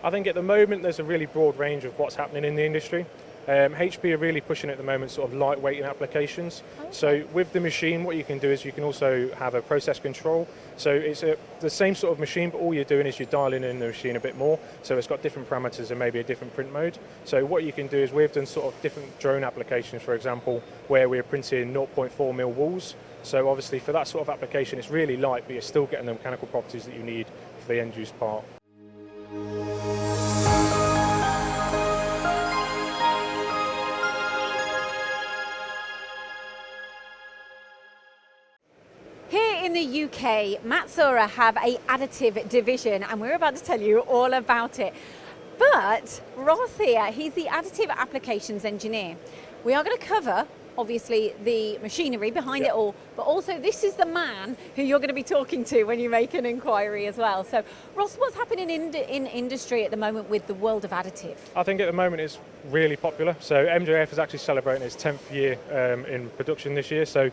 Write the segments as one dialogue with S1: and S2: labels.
S1: I think at the moment there's a really broad range of what's happening in the industry. HP are really pushing at the moment sort of lightweighting applications.
S2: Okay.
S1: So with the machine, what you can do is you can also have a process control. So it's the same sort of machine, but all you're doing is you're dialing in the machine a bit more. So it's got different parameters and maybe a different print mode. So what you can do is we've done sort of different drone applications, for example, where we're printing 0.4 mil walls. So obviously for that sort of application, it's really light, but you're still getting the mechanical properties that you need for the end use part.
S2: In the UK, Matsuura have a additive division, and we're about to tell you all about it. But Ross here, he's the additive applications engineer. We are going to cover, obviously, the machinery behind it all, but also this is the man who you're going to be talking to when you make an inquiry as well. So, Ross, what's happening in industry at the moment with the world of additive?
S1: I think at the moment it's really popular. So MJF is actually celebrating its 10th year in production this year. So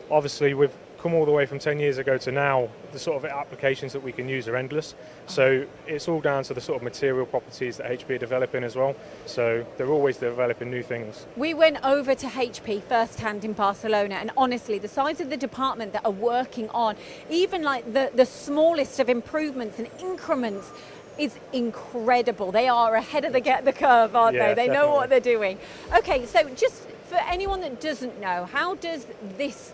S1: obviously we've come all the way from 10 years ago to now, the sort of applications that we can use are endless. So it's all down to the sort of material properties that HP are developing as well. So they're always developing new things.
S2: We went over to HP firsthand in Barcelona, and honestly, the size of the department that are working on, even like the smallest of improvements and increments, is incredible. They are ahead of the curve, aren't they? They know what they're doing. Okay, so just for anyone that doesn't know, how does this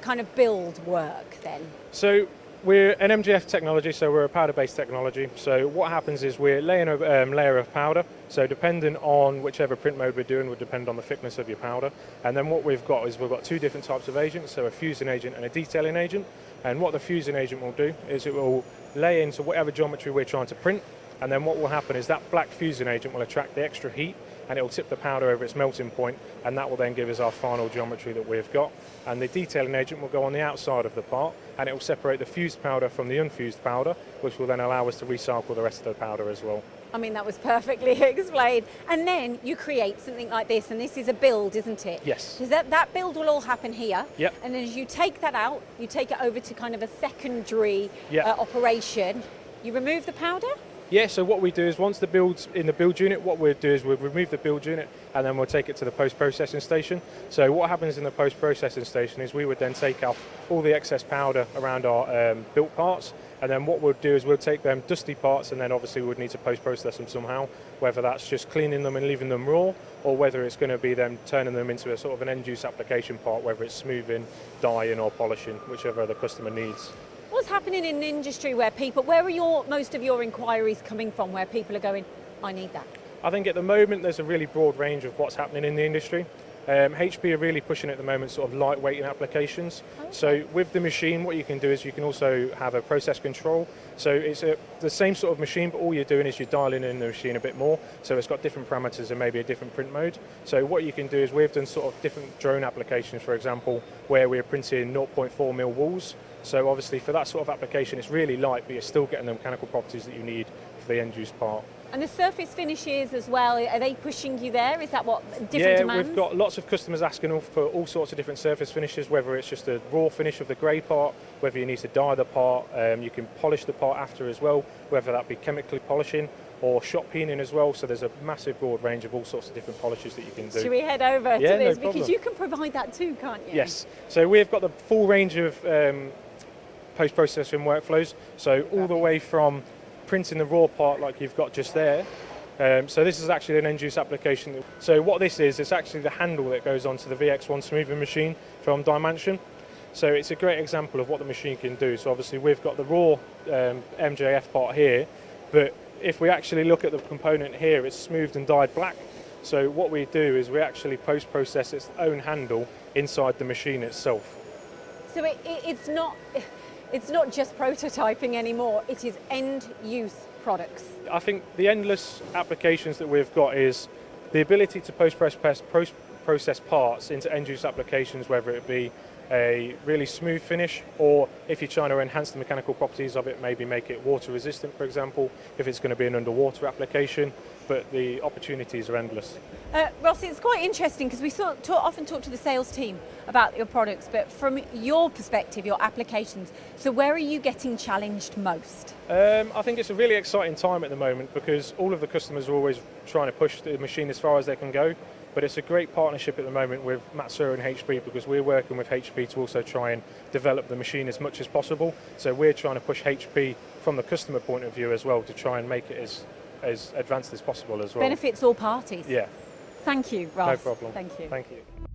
S2: kind of build work then?
S1: So we're an MGF technology, so we're a powder-based technology. So what happens is we're laying a layer of powder. So depending on whichever print mode we're doing would depend on the thickness of your powder. And then what we've got is we've got two different types of agents, so a fusing agent and a detailing agent. And what the fusing agent will do is it will lay into whatever geometry we're trying to print. And then what will happen is that black fusing agent will attract the extra heat, and it will tip the powder over its melting point, and that will then give us our final geometry that we've got. And the detailing agent will go on the outside of the part, and it will separate the fused powder from the unfused powder, which will then allow us to recycle the rest of the powder as well.
S2: I mean, that was perfectly explained. And then you create something like this, and this is a build, isn't it?
S1: Yes.
S2: Because that build will all happen here.
S1: Yep.
S2: And as you take that out, you take it over to kind of a secondary operation. You remove the powder?
S1: Yeah, so what we do is once the build's in the build unit, what we'll do is we'll remove the build unit and then we'll take it to the post-processing station. So what happens in the post-processing station is we would then take off all the excess powder around our built parts, and then what we'll do is we'll take them dusty parts, and then obviously we would need to post-process them somehow, whether that's just cleaning them and leaving them raw, or whether it's going to be them turning them into a sort of an end-use application part, whether it's smoothing, dyeing or polishing, whichever the customer needs.
S2: What's happening in the industry where are most of your inquiries coming from, where people are going, I need that?
S1: I think at the moment there's a really broad range of what's happening in the industry. HP are really pushing at the moment sort of lightweighting applications. Okay. So with the machine, what you can do is you can also have a process control. So it's the same sort of machine, but all you're doing is you're dialing in the machine a bit more. So it's got different parameters and maybe a different print mode. So what you can do is we've done sort of different drone applications, for example, where we're printing 0.4 mil walls. So obviously for that sort of application, it's really light, but you're still getting the mechanical properties that you need for the end use part.
S2: And the surface finishes as well, are they pushing you there? Is that what different demands?
S1: Yeah, we've got lots of customers asking for all sorts of different surface finishes, whether it's just a raw finish of the grey part, whether you need to dye the part, you can polish the part after as well, whether that be chemically polishing or shot peening as well. So there's a massive broad range of all sorts of different polishes that you can do.
S2: Should we head over to this?
S1: No
S2: because you can provide that too, can't you?
S1: Yes. So we've got the full range of post-processing workflows. So all the way from printing the raw part like you've got just there. So this is actually an end-use application. So what this is, it's actually the handle that goes onto the VX1 smoothing machine from Dimension. So it's a great example of what the machine can do. So obviously we've got the raw MJF part here, but if we actually look at the component here, it's smoothed and dyed black. So what we do is we actually post-process its own handle inside the machine itself.
S2: So it's not just prototyping anymore, it is end-use products.
S1: I think the endless applications that we've got is the ability to post-process parts into end-use applications, whether it be a really smooth finish, or if you're trying to enhance the mechanical properties of it, maybe make it water resistant, for example, if it's going to be an underwater application. But the opportunities are endless.
S2: Ross, it's quite interesting because we often talk to the sales team about your products, but from your perspective, your applications, so where are you getting challenged most?
S1: I think it's a really exciting time at the moment because all of the customers are always trying to push the machine as far as they can go. But it's a great partnership at the moment with Matsuura and HP because we're working with HP to also try and develop the machine as much as possible. So we're trying to push HP from the customer point of view as well to try and make it as advanced as possible as well.
S2: Benefits all parties.
S1: Yeah.
S2: Thank you, Ross.
S1: No problem.
S2: Thank you.
S1: Thank you.